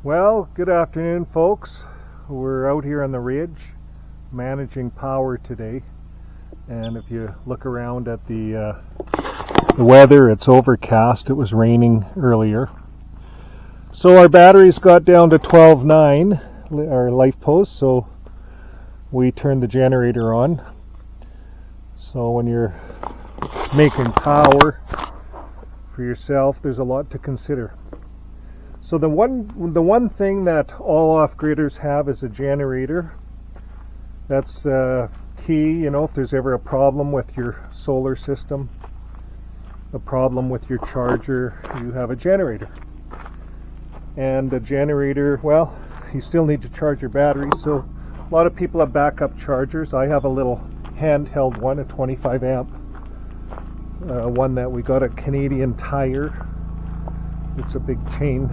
Well, good afternoon, folks. We're out here on the ridge managing power today, and if you look around at the weather, it's overcast. It was raining earlier, so our batteries got down to 12.9, our life post, so we turned the generator on. So when you're making power for yourself, there's a lot to consider. So the one thing that all off-gridders have is a generator. That's key, if there's ever a problem with your solar system, a problem with your charger, you have a generator. And a generator, well, you still need to charge your battery, so a lot of people have backup chargers. I have a little handheld one, a 25 amp, one that we got at Canadian Tire. It's a big chain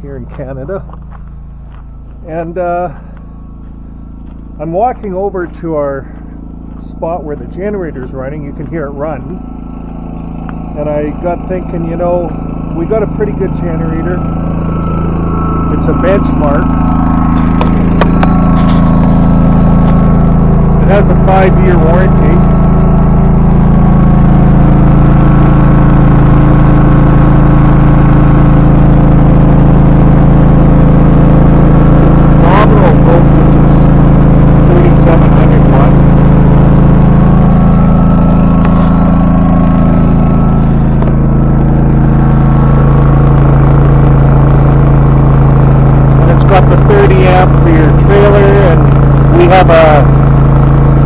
here in Canada. And I'm walking over to our spot where the generator's running. You can hear it run. And I got thinking, we got a pretty good generator. It's a benchmark. It has a 5-year warranty.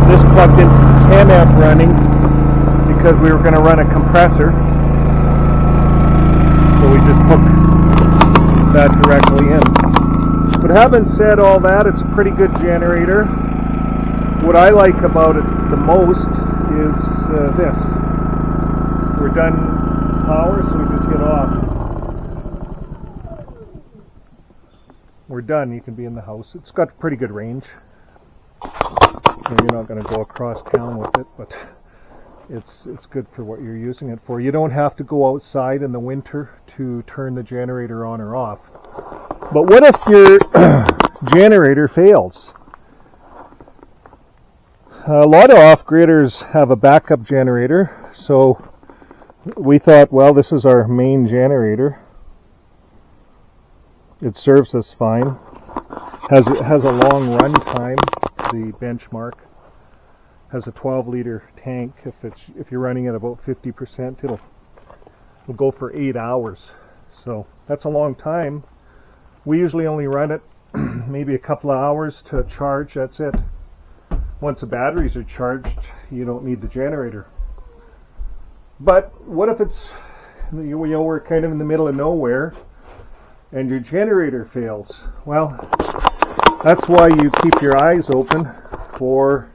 This plugged into the 10 amp running because we were going to run a compressor, so we just hooked that directly in. But having said all that, it's a pretty good generator. What I like about it the most is this. We're done power, so we just hit off. We're done. You can be in the house. It's got pretty good range. You're not going to go across town with it, but it's good for what you're using it for. You don't have to go outside in the winter to turn the generator on or off. But what if your generator fails? A lot of off-gridders have a backup generator, so we thought, well, this is our main generator. It serves us fine. Has a long run time. The benchmark has a 12-liter tank. If you're running at about 50%, it'll go for 8 hours. So that's a long time. We usually only run it maybe a couple of hours to charge. That's it. Once the batteries are charged, you don't need the generator. But what if it's we're kind of in the middle of nowhere and your generator fails? Well, that's why you keep your eyes open for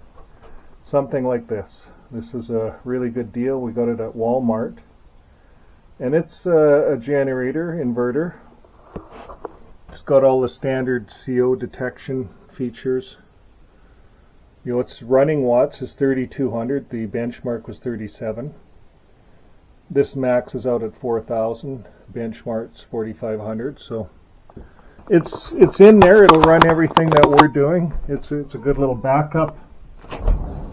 something like this. This is a really good deal. We got it at Walmart. And it's a generator, inverter. It's got all the standard CO detection features. Its running watts is 3,200. The benchmark was 37. This max is out at 4,000. Benchmark's 4,500. So it's in there. It'll run everything that we're doing. It's a good little backup,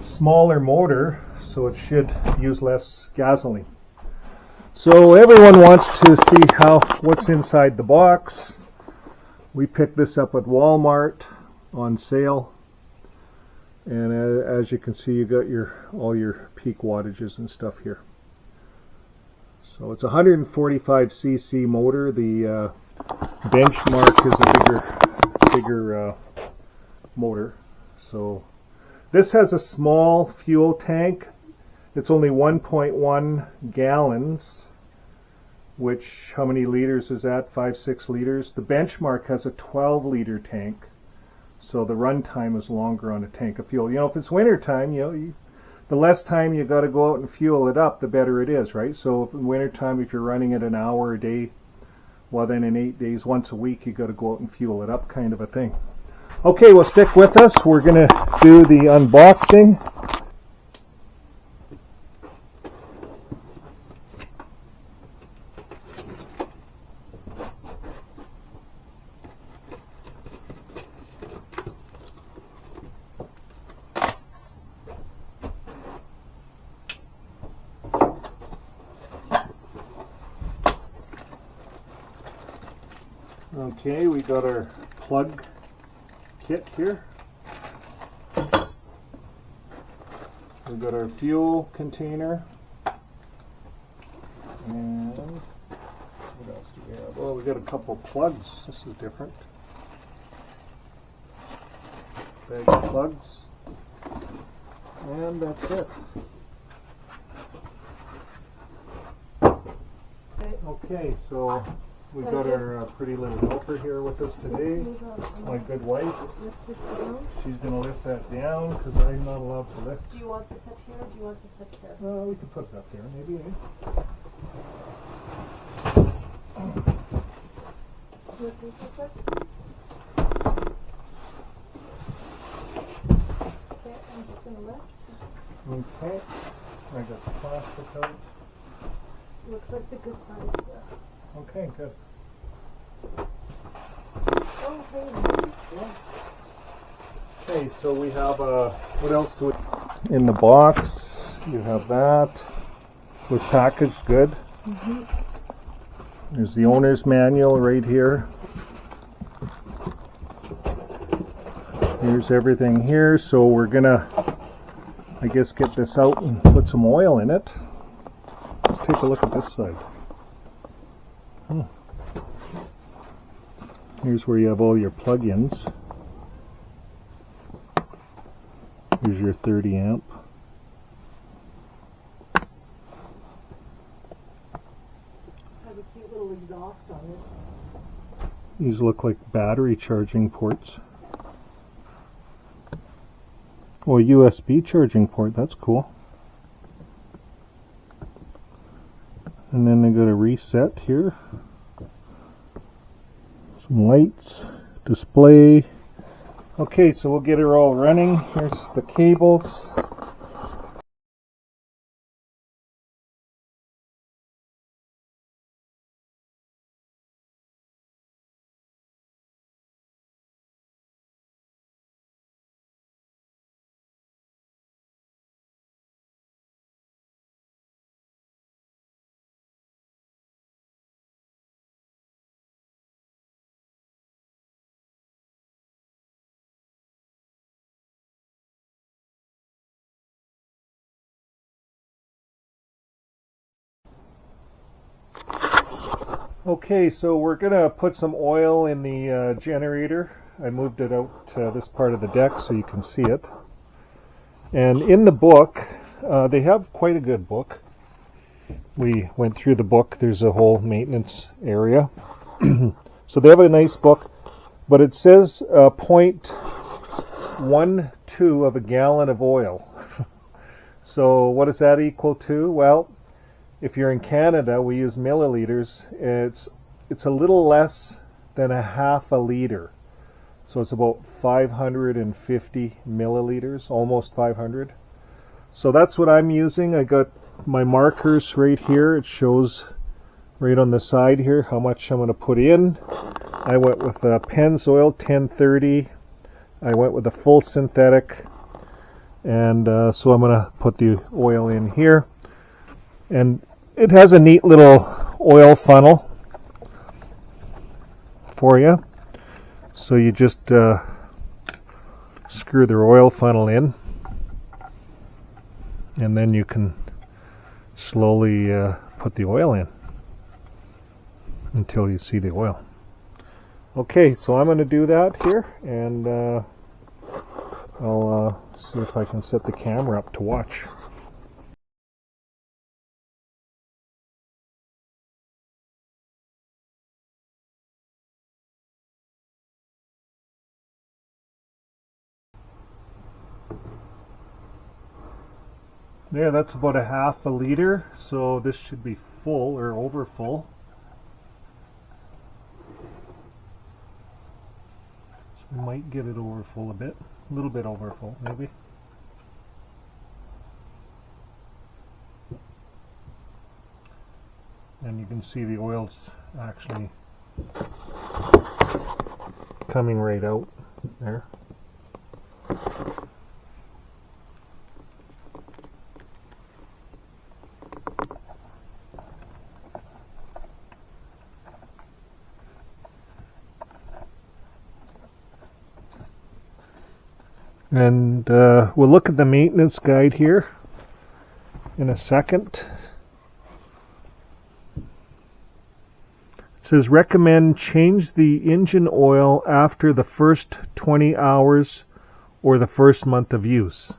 smaller motor, so it should use less gasoline. So everyone wants to see what's inside the box. We picked this up at Walmart on sale, and as you can see, you got all your peak wattages and stuff here. So it's a 145cc motor. The benchmark is a bigger motor. So this has a small fuel tank. It's only 1.1 gallons, which, how many liters is that? 5-6 liters. The benchmark has a 12-liter tank, so the run time is longer on a tank of fuel. If it's winter time, the less time you got to go out and fuel it up, the better it is, right? So in winter time, if you're running it an hour a day, well, then in 8 days, once a week, you got to go out and fuel it up, kind of a thing. Okay, well, stick with us. We're going to do the unboxing. Okay, we got our plug kit here. We got our fuel container. And what else do we have? Oh, we got a couple plugs. This is different. Bag of plugs. And that's it. Okay, so we got our pretty little helper here with us today. My good wife. She's going to lift that down because I'm not allowed to lift. Do you want this up here or do you want this up here? We can put it up there, maybe. Eh? Okay, I'm just going to lift. Okay, I got the plastic out. Looks like the good side here. Okay, good. Oh, hey, Okay, so we have what else do we? In the box, you have that. Was packaged good. There's the owner's manual right here. Here's everything here. So we're gonna, I guess, get this out and put some oil in it. Let's take a look at this side. Here's where you have all your plug-ins. Here's your 30 amp. Has a cute little exhaust on it. These look like battery charging ports. Oh, a USB charging port, that's cool. And then they got a reset here. Some lights, display. Okay, so we'll get her all running. Here's the cables. Okay, so we're gonna put some oil in the generator. I moved it out to this part of the deck so you can see it. And in the book, they have quite a good book. We went through the book. There's a whole maintenance area. So they have a nice book, but it says 0.12 of a gallon of oil. So what does that equal to? Well, if you're in Canada, we use milliliters. It's a little less than a half a liter. So it's about 550 milliliters, almost 500. So that's what I'm using. I got my markers right here. It shows right on the side here how much I'm going to put in. I went with Pennzoil 1030. I went with a full synthetic. And so I'm going to put the oil in here. And it has a neat little oil funnel for you. So you just screw the oil funnel in, and then you can slowly put the oil in until you see the oil. Okay, so I'm going to do that here, and I'll see if I can set the camera up to watch. There, that's about a half a liter, so this should be full or over full. So we might get it over full a bit, a little bit over full maybe. And you can see the oil's actually coming right out there. And we'll look at the maintenance guide here in a second. It says recommend change the engine oil after the first 20 hours or the first month of use.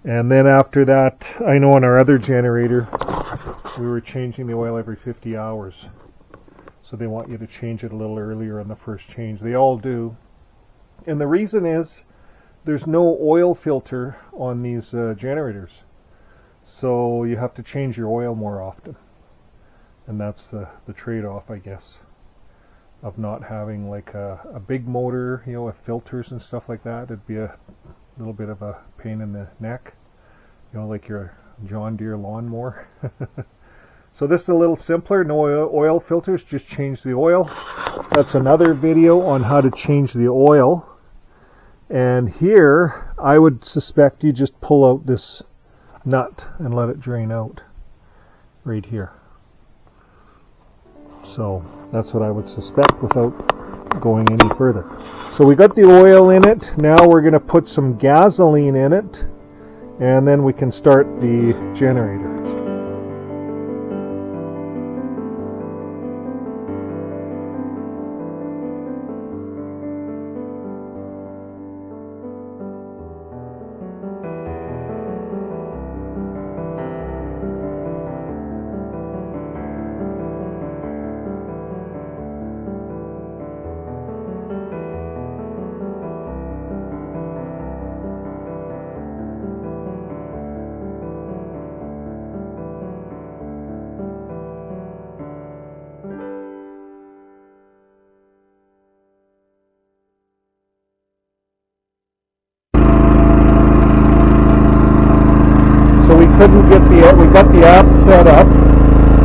And then after that, I know on our other generator, we were changing the oil every 50 hours. So they want you to change it a little earlier on the first change. They all do. And the reason is there's no oil filter on these generators. So you have to change your oil more often. And that's the trade-off, I guess, of not having like a big motor, you know, with filters and stuff like that. It'd be a little bit of a pain in the neck, you know, like your John Deere lawnmower. So this is a little simpler, no oil filters, just change the oil. That's another video on how to change the oil. And here, I would suspect you just pull out this nut and let it drain out right here. So that's what I would suspect without going any further. So we got the oil in it. Now we're going to put some gasoline in it, and then we can start the generator. We got the app set up,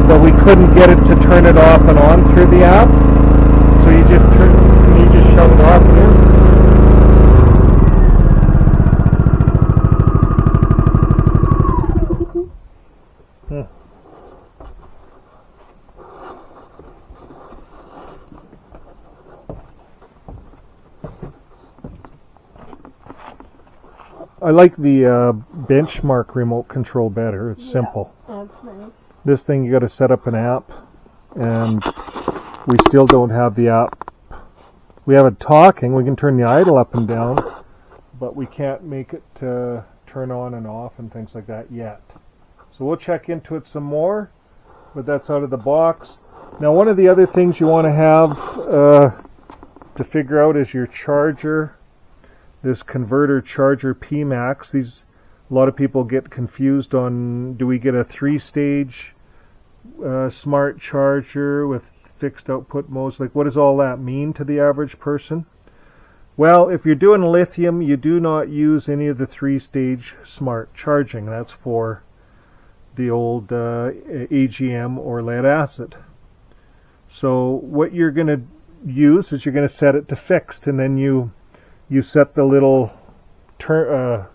but we couldn't get it to turn it off and on through the app. So you just shut it off here. I like the benchmark remote control better. It's simple. That's nice. This thing you got to set up an app, and we still don't have the app. We have it talking. We can turn the idle up and down, but we can't make it turn on and off and things like that yet. So we'll check into it some more, but that's out of the box. Now, one of the other things you want to have to figure out is your charger. This converter charger PowerMax. A lot of people get confused on, do we get a 3-stage smart charger with fixed output modes? Like, what does all that mean to the average person? Well, if you're doing lithium, you do not use any of the 3-stage smart charging. That's for the old AGM or lead acid. So what you're going to use is you're going to set it to fixed, and then you set the little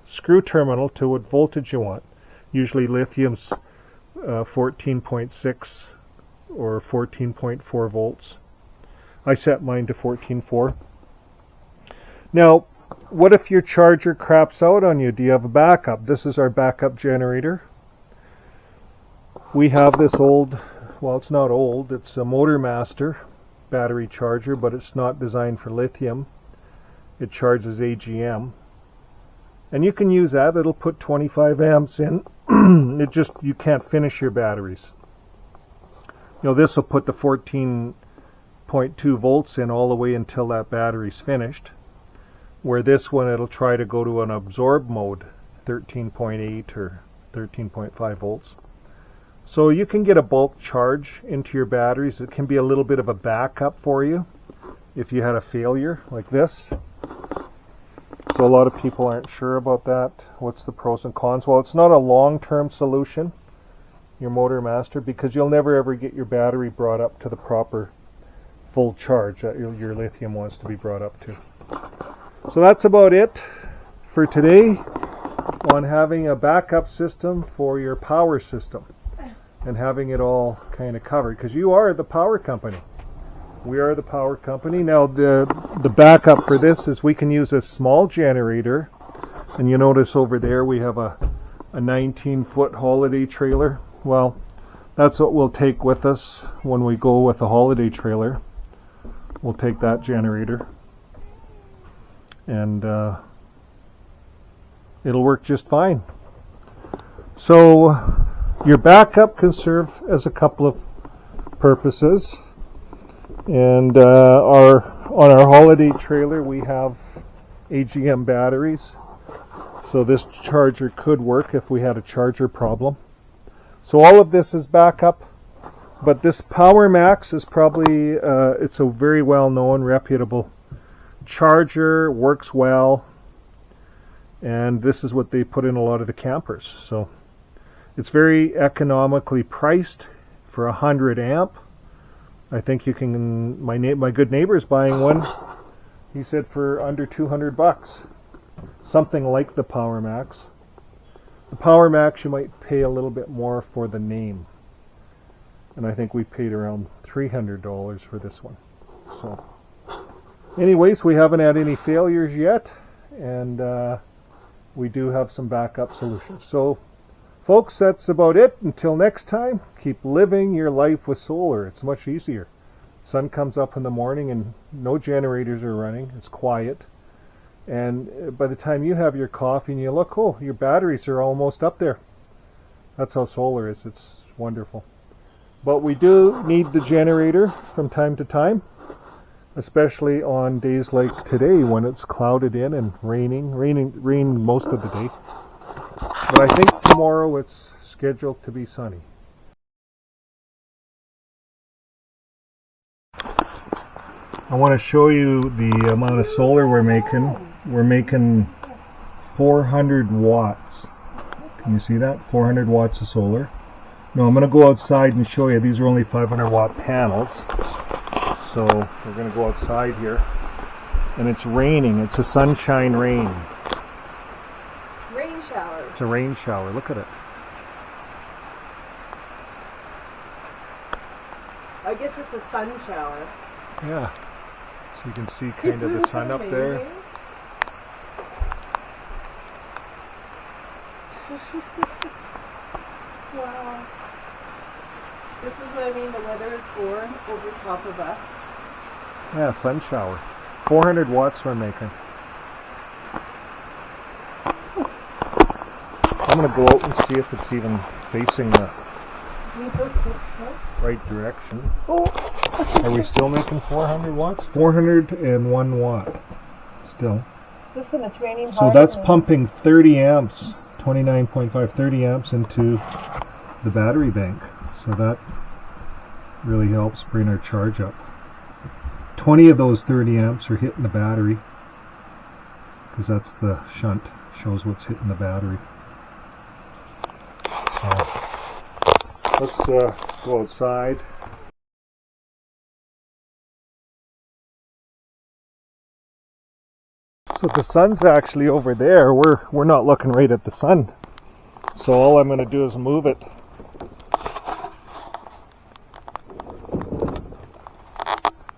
screw terminal to what voltage you want. Usually lithium's 14.6 or 14.4 volts. I set mine to 14.4. Now, what if your charger craps out on you? Do you have a backup? This is our backup generator. We have this old, well, it's not old, it's a MotorMaster battery charger, but it's not designed for lithium. It charges AGM, and you can use that. It'll put 25 amps in. You can't finish your batteries. You know, this will put the 14.2 volts in all the way until that battery's finished, where this one it'll try to go to an absorb mode, 13.8 or 13.5 volts. So you can get a bulk charge into your batteries. It can be a little bit of a backup for you if you had a failure like this. So a lot of people aren't sure about that. What's the pros and cons? Well, it's not a long-term solution, your MotorMaster, because you'll never ever get your battery brought up to the proper full charge that your lithium wants to be brought up to. So that's about it for today on having a backup system for your power system and having it all kind of covered, because you are the power company. We are the power company. Now the backup for this is we can use a small generator And you notice over there we have a 19-foot holiday trailer. Well, that's what we'll take with us when we go with a holiday trailer. We'll take that generator, and it'll work just fine. So your backup can serve as a couple of purposes. And on our holiday trailer we have AGM batteries, so this charger could work if we had a charger problem. So all of this is backup, but this PowerMax is probably it's a very well known, reputable charger, works well, and this is what they put in a lot of the campers. So it's very economically priced for 100 amp. I think you can, my good neighbor's buying one, he said for under 200 bucks. Something like the PowerMax. The PowerMax you might pay a little bit more for the name. And I think we paid around $300 for this one. So anyways, we haven't had any failures yet, and we do have some backup solutions. So folks, that's about it. Until next time, keep living your life with solar. It's much easier. Sun comes up in the morning and no generators are running. It's quiet. And by the time you have your coffee and you look, oh, your batteries are almost up there. That's how solar is. It's wonderful. But we do need the generator from time to time, especially on days like today when it's clouded in and rain most of the day. But I think tomorrow it's scheduled to be sunny. I want to show you the amount of solar we're making. We're making 400 watts. Can you see that? 400 watts of solar. Now I'm going to go outside and show you. These are only 500 watt panels. So we're going to go outside here. And it's raining. It's a sunshine rain. Rain shower. It's a rain shower. Look at it. I guess it's a sun shower. Yeah. So you can see kind of the sun up there. Wow. This is what I mean, the weather is born over top of us. Yeah, sun shower. 400 watts we're making. I'm going to go out and see if it's even facing the right direction. Are we still making 400 watts? 401 watt. Still. Listen, it's raining So hard. that's pumping 30 amps, 29.5, 30 amps into the battery bank. So that really helps bring our charge up. 20 of those 30 amps are hitting the battery, because that's the shunt, shows what's hitting the battery. So let's go outside. So the sun's actually over there. We're not looking right at the sun. So all I'm going to do is move it.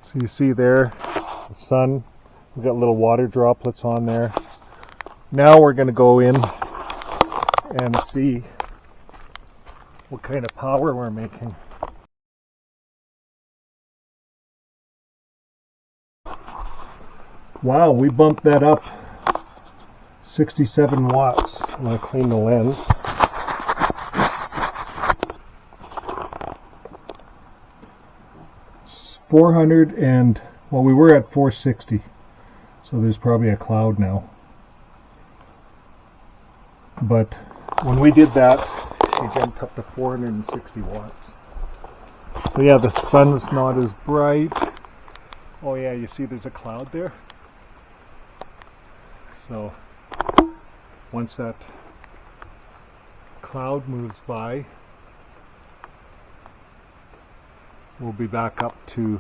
So you see there, the sun. We've got little water droplets on there. Now we're going to go in and see what kind of power we're making. Wow, we bumped that up 67 watts. I'm going to clean the lens. It's 400 and, well, we were at 460. So there's probably a cloud now. But when we did that, she jumped up to 460 watts. So yeah, the sun's not as bright. Oh yeah, you see there's a cloud there? So once that cloud moves by, we'll be back up to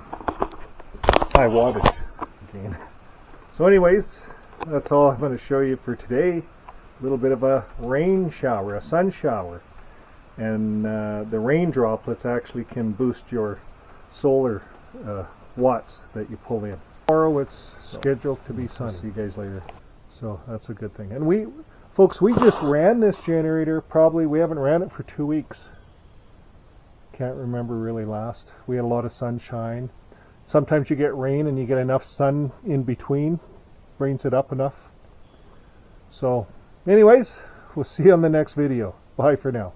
high wattage again. So anyways, that's all I'm going to show you for today. A little bit of a rain shower, a sun shower. And the rain droplets actually can boost your solar watts that you pull in. Tomorrow it's scheduled to be sunny. See you guys later. So that's a good thing. And we just ran this generator, probably, we haven't ran it for 2 weeks. Can't remember really last. We had a lot of sunshine. Sometimes you get rain and you get enough sun in between, brings it up enough. So anyways, we'll see you on the next video. Bye for now.